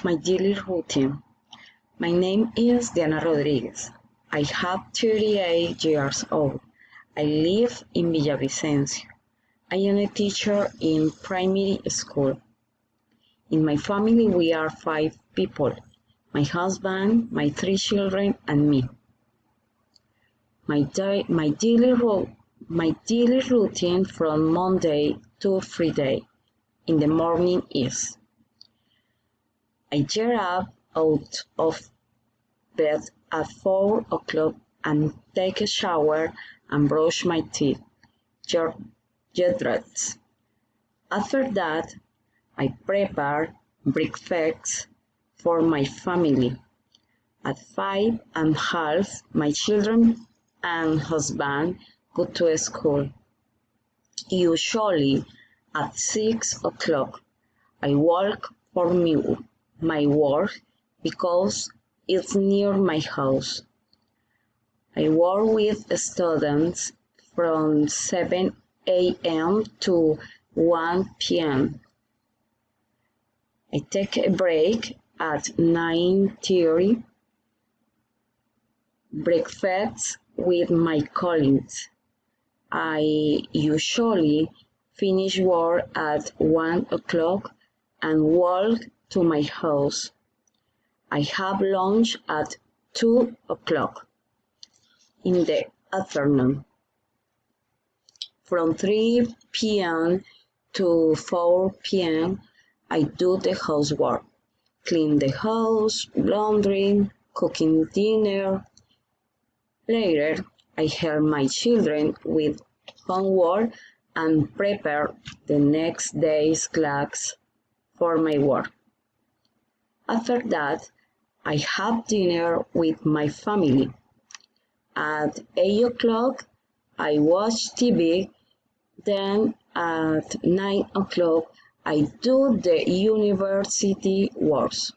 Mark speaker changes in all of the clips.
Speaker 1: My daily routine. My name is Diana Rodriguez. I have 38 years old. I live in Villavicencio. I am a teacher in primary school. In my family, we are 5 people: my husband, my 3 children, and me. My daily routine from Monday to Friday in the morning is: I get up out of bed at 4 o'clock and take a shower and brush my teeth. Get dressed. After that, I prepare breakfast for my family. At 5:30, my children and husband go to school. Usually at 6 o'clock, I walk for my work because it's near my house. I work with students from 7 a.m. to 1 p.m. I take a break at 9:30, breakfast with my colleagues. I usually finish work at 1 o'clock and walk to my house. I have lunch at 2 o'clock in the afternoon. From 3 p.m. to 4 p.m., I do the housework, clean the house, laundry, cooking dinner. Later, I help my children with homework and prepare the next day's class for my work. After that, I have dinner with my family. At 8 o'clock, I watch TV. Then at 9 o'clock, I do the university works.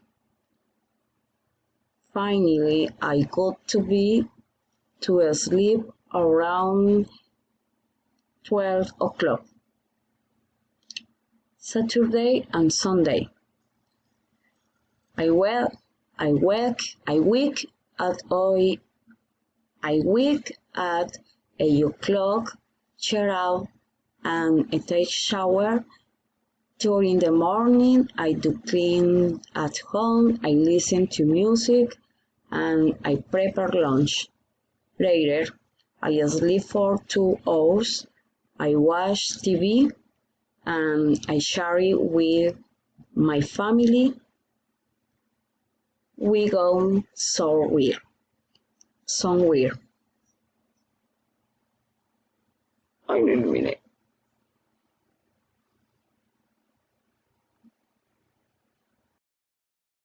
Speaker 1: Finally, I go to sleep around 12 o'clock. Saturday and Sunday. I wake at 8 o'clock, check out, and I take shower. During the morning, I do clean at home, I listen to music, and I prepare lunch. Later, I sleep for 2 hours, I watch TV, and I share it with my family. We go somewhere. Wait a minute.